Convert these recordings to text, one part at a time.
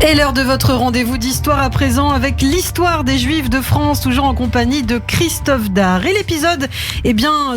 Et l'heure de votre rendez-vous d'histoire à présent avec l'histoire des Juifs de France, toujours en compagnie de Christophe Dard. Et l'épisode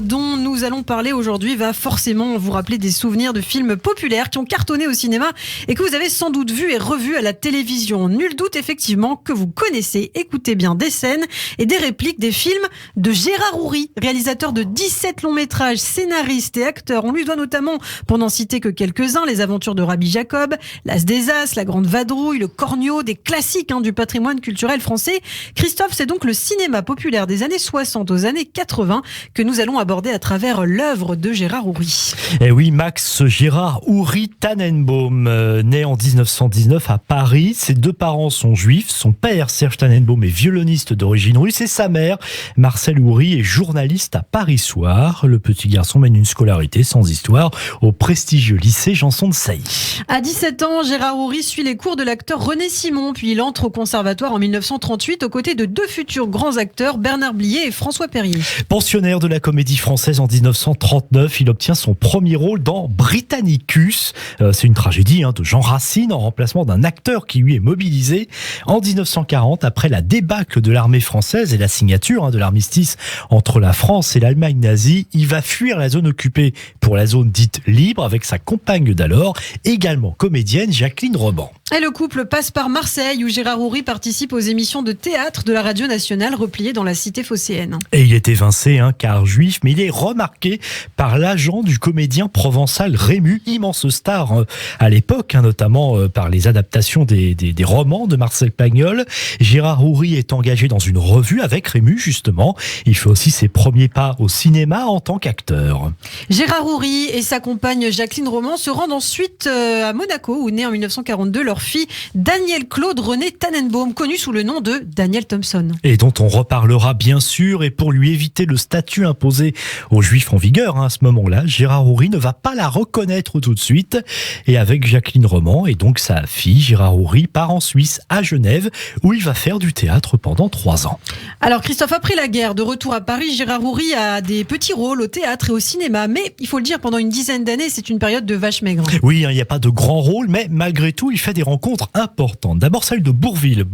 dont nous allons parler aujourd'hui va forcément vous rappeler des souvenirs de films populaires qui ont cartonné au cinéma et que vous avez sans doute vu et revu à la télévision. Nul doute effectivement que vous connaissez, écoutez bien, des scènes et des répliques des films de Gérard Houry, réalisateur de 17 longs métrages, scénariste et acteur. On lui doit notamment, pour n'en citer que quelques-uns, Les Aventures de Rabbi Jacob, L'As des As, La Grande Vadrouille, Le Cornio, des classiques du patrimoine culturel français. Christophe, c'est donc le cinéma populaire des années 60 aux années 80 que nous allons aborder à travers l'œuvre de Gérard Houry. Eh oui, Max Gérard Houry Tannenbaum, né en 1919 à Paris. Ses deux parents sont juifs. Son père, Serge Tannenbaum, est violoniste d'origine russe et sa mère, Marcelle Houry, est journaliste à Paris Soir. Le petit garçon mène une scolarité sans histoire au prestigieux lycée Janson de Sailly. À 17 ans, Gérard Houry suit les cours de l'acteur René Simon, puis il entre au conservatoire en 1938 aux côtés de deux futurs grands acteurs, Bernard Blier et François Perrier. Pensionnaire de la Comédie Française en 1939, il obtient son premier rôle dans Britannicus. C'est une tragédie de Jean Racine en remplacement d'un acteur qui lui est mobilisé. En 1940, après la débâcle de l'armée française et la signature de l'armistice entre la France et l'Allemagne nazie, il va fuir la zone occupée pour la zone dite libre avec sa compagne d'alors, également comédienne, Jacqueline Roban. Et le couple passe par Marseille où Gérard Houry participe aux émissions de théâtre de la radio nationale repliées dans la cité phocéenne. Et il est évincé car juif, mais il est remarqué par l'agent du comédien provençal Rému, immense star à l'époque, notamment par les adaptations des romans de Marcel Pagnol. Gérard Houry est engagé dans une revue avec Rému justement. Il fait aussi ses premiers pas au cinéma en tant qu'acteur. Gérard Houry et sa compagne Jacqueline Roman se rendent ensuite à Monaco où naît en 1942 leur fille Danielle Claude René Tannenbaum, connue sous le nom de Daniel Thompson. Et dont on reparlera bien sûr, et pour lui éviter le statut imposé aux Juifs en vigueur à ce moment-là, Gérard Houry ne va pas la reconnaître tout de suite. Et avec Jacqueline Roman et donc sa fille, Gérard Houry part en Suisse, à Genève, où il va faire du théâtre pendant 3 ans. Alors Christophe, après la guerre, de retour à Paris, Gérard Houry a des petits rôles au théâtre et au cinéma. Mais il faut le dire, pendant une dizaine d'années, c'est une période de vache maigre. Oui, il n'y a pas de grands rôles, mais malgré tout, il fait des rencontres importantes. D'abord celle de Bourvil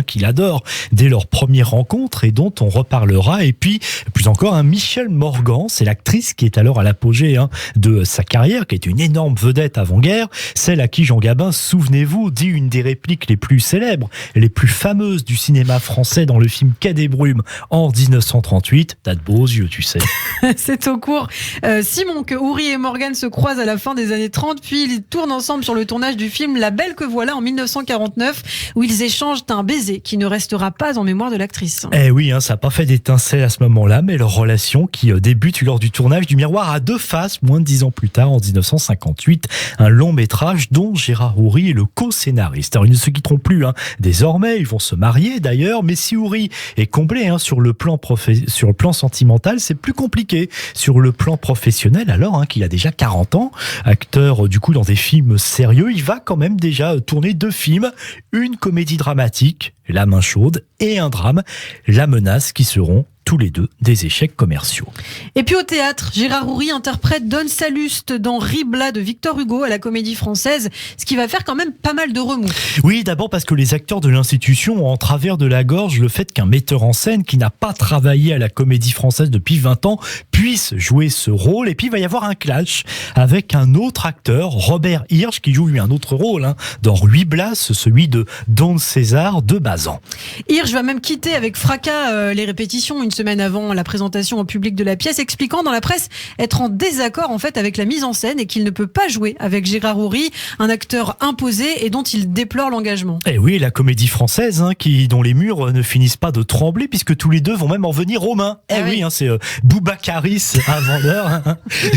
qu'il adore dès leur première rencontre et dont on reparlera. Et puis, plus encore, Michel Morgan, c'est l'actrice qui est alors à l'apogée de sa carrière, qui est une énorme vedette avant-guerre, celle à qui Jean Gabin, souvenez-vous, dit une des répliques les plus célèbres, les plus fameuses du cinéma français dans le film Quai des Brumes en 1938. T'as de beaux yeux, tu sais. C'est au cours Simon que Houry et Morgan se croisent à la fin des années 30, puis ils tournent ensemble sur le tournage du film La Belle que voilà en 1949, où ils échangent un baiser qui ne restera pas en mémoire de l'actrice. Eh oui, ça n'a pas fait d'étincelle à ce moment-là, mais leur relation qui débute lors du tournage du Miroir à deux faces, moins de 10 ans plus tard, en 1958, un long métrage dont Gérard Houry est le co-scénariste. Alors ils ne se quitteront plus, désormais, ils vont se marier d'ailleurs, mais si Houry est comblé sur le plan sentimental, c'est plus compliqué. Sur le plan professionnel, alors qu'il a déjà 40 ans, acteur du coup dans des films sérieux, il va quand même déjà tourner 2 films, une comédie dramatique, La Main Chaude, et un drame, La Menace, qui seront tous les deux des échecs commerciaux. Et puis au théâtre, Gérard Houry interprète Don Salluste dans Ribla de Victor Hugo à la Comédie Française, ce qui va faire quand même pas mal de remous. Oui, d'abord parce que les acteurs de l'institution ont en travers de la gorge le fait qu'un metteur en scène qui n'a pas travaillé à la Comédie Française depuis 20 ans puisse jouer ce rôle. Et puis il va y avoir un clash avec un autre acteur, Robert Hirsch, qui joue lui un autre rôle dans Ruy Blas, celui de Don César de Bazan. Hirsch va même quitter avec fracas les répétitions une semaine avant la présentation au public de la pièce, expliquant dans la presse être en désaccord avec la mise en scène et qu'il ne peut pas jouer avec Gérard Houry, un acteur imposé et dont il déplore l'engagement. Et oui, la Comédie Française dont les murs ne finissent pas de trembler puisque tous les deux vont même en venir aux mains. C'est Boubacaris avant l'heure,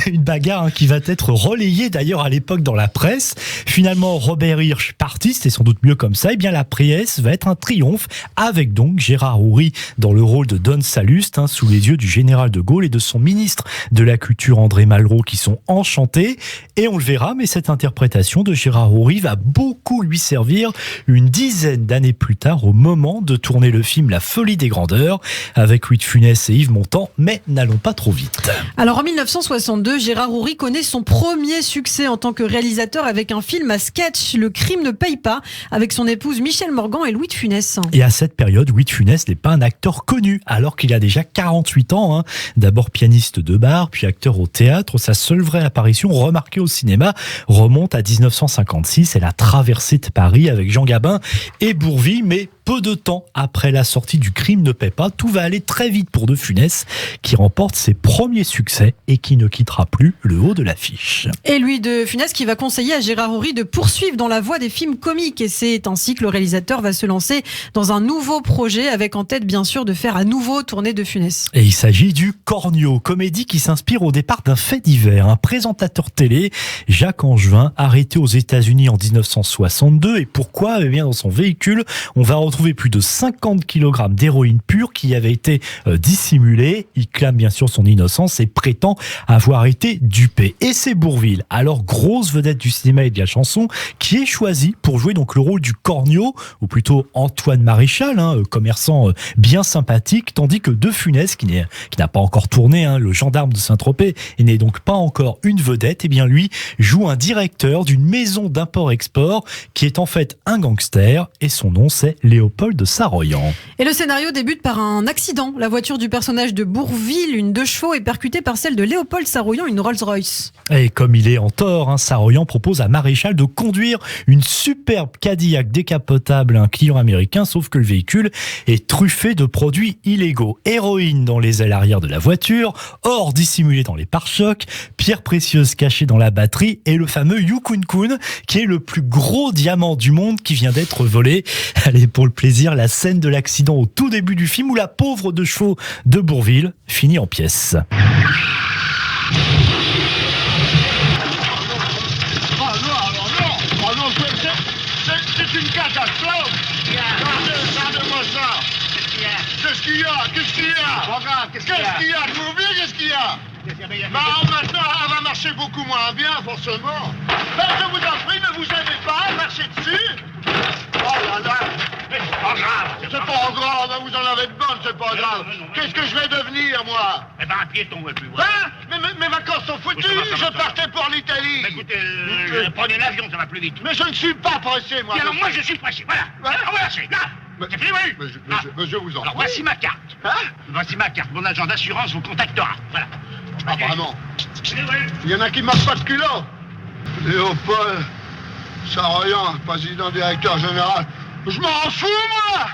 une bagarre qui va être relayée d'ailleurs à l'époque dans la presse. Finalement, Robert Hirsch parti, c'était sans doute mieux comme ça. Et bien la pièce va être un triomphe avec donc Gérard Houry dans le rôle de Don Salluste Salluste, sous les yeux du général de Gaulle et de son ministre de la Culture André Malraux, qui sont enchantés. Et on le verra, mais cette interprétation de Gérard Houry va beaucoup lui servir une dizaine d'années plus tard, au moment de tourner le film La Folie des Grandeurs, avec Louis de Funès et Yves Montand, mais n'allons pas trop vite. Alors en 1962, Gérard Houry connaît son premier succès en tant que réalisateur avec un film à sketch, Le crime ne paye pas, avec son épouse Michèle Morgan et Louis de Funès. Et à cette période, Louis de Funès n'est pas un acteur connu, alors qu'il a déjà 48 ans. D'abord pianiste de bar, puis acteur au théâtre. Sa seule vraie apparition remarquée au cinéma remonte à 1956. Elle a traversé de Paris avec Jean Gabin et Bourvil, mais peu de temps après la sortie du Crime ne paie pas, tout va aller très vite pour De Funès, qui remporte ses premiers succès et qui ne quittera plus le haut de l'affiche. Et Louis de Funès qui va conseiller à Gérard Houry de poursuivre dans la voie des films comiques. Et c'est ainsi que le réalisateur va se lancer dans un nouveau projet, avec en tête bien sûr de faire à nouveau tourner De Funès. Et il s'agit du Cornio, comédie qui s'inspire au départ d'un fait divers. Un présentateur télé, Jacques Angevin, arrêté aux États-Unis en 1962. Et pourquoi ? Eh bien, dans son véhicule, on va retrouver plus de 50 kg d'héroïne pure qui avait été dissimulée. Il clame bien sûr son innocence et prétend avoir été dupé. Et c'est Bourvil, alors grosse vedette du cinéma et de la chanson, qui est choisi pour jouer donc le rôle du Cornio, ou plutôt Antoine Maréchal, commerçant bien sympathique, tandis que De Funès, qui n'a pas encore tourné, le gendarme de Saint-Tropez, et n'est donc pas encore une vedette, et bien lui joue un directeur d'une maison d'import-export qui est en fait un gangster, et son nom c'est Léopold de Saroyan. Et le scénario débute par un accident. La voiture du personnage de Bourvil, une 2 chevaux, est percutée par celle de Léopold Saroyan, une Rolls-Royce. Et comme il est en tort, Saroyan propose à Maréchal de conduire une superbe Cadillac décapotable à un client américain, sauf que le véhicule est truffé de produits illégaux. Héroïne dans les ailes arrière de la voiture, or dissimulé dans les pare-chocs, pierres précieuses cachées dans la batterie et le fameux Yukon Kun, qui est le plus gros diamant du monde qui vient d'être volé. Allez, pour le plaisir, la scène de l'accident au tout début du film où la pauvre 2 chevaux de Bourvil finit en pièces. C'est une catastrophe. Regardez-moi ça. Qu'est-ce qu'il y a? Qu'est-ce qu'il y a? Qu'est-ce qu'il y a? Bourvil, qu'est-ce qu'il y a? Maintenant, elle va marcher beaucoup moins bien, forcément. Je vous en prie, ne vous gênez pas, marchez dessus. Oh là là. C'est pas grave. C'est pas grave, vous en avez de bonnes, c'est pas grave. Qu'est-ce que je vais devenir, moi? Eh ben, un piéton, ouais, plus. Mes vacances sont foutues, je partais pour l'Italie. Écoutez, prenez l'avion, ça va plus vite. Mais je ne suis pas pressé, moi. Et alors, moi, je suis pressé, voilà. Voilà, c'est là. C'est fini, oui. Mais je vous en prie. Alors, voici ma carte. Voici ma carte. Mon agent d'assurance vous contactera. Voilà. Ah, vraiment? Il y en a qui marquent pas de culot. Léopold Saroyan, président directeur général. Je m'en fous, moi!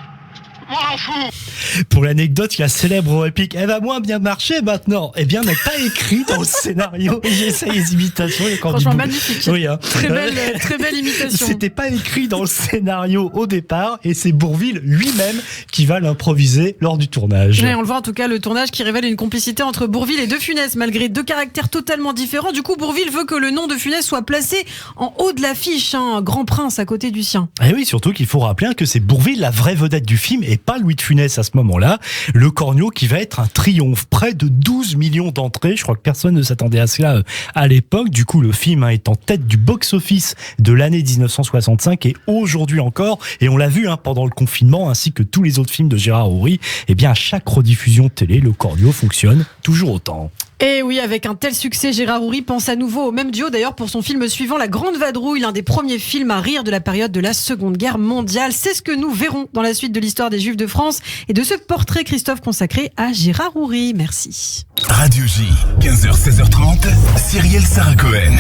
M'en fous! Pour l'anecdote, la célèbre réplique « Elle va moins bien marcher maintenant !» Eh bien, n'est pas écrit dans le scénario. J'essaye les imitations. Franchement, magnifique. Oui, très belle imitation. C'était pas écrit dans le scénario au départ et c'est Bourvil lui-même qui va l'improviser lors du tournage. Ouais, on le voit en tout cas, le tournage qui révèle une complicité entre Bourvil et De Funès, malgré 2 caractères totalement différents. Du coup, Bourvil veut que le nom de Funès soit placé en haut de l'affiche, un grand prince à côté du sien. Et oui, surtout qu'il faut rappeler que c'est Bourvil la vraie vedette du film et pas Louis de Funès à ce moment-là. Le Cornio qui va être un triomphe, près de 12 millions d'entrées. Je crois que personne ne s'attendait à cela à l'époque. Du coup, le film est en tête du box-office de l'année 1965 et aujourd'hui encore. Et on l'a vu pendant le confinement, ainsi que tous les autres films de Gérard Houry. Eh bien, à chaque rediffusion télé, le Cornio fonctionne toujours autant. Et oui, avec un tel succès, Gérard Houry pense à nouveau au même duo d'ailleurs pour son film suivant, La Grande Vadrouille, l'un des premiers films à rire de la période de la Seconde Guerre mondiale. C'est ce que nous verrons dans la suite de l'histoire des Juifs de France et de ce portrait, Christophe, consacré à Gérard Houry. Merci. Radio J, 15h-16h30, Cyrielle Sarah Cohen.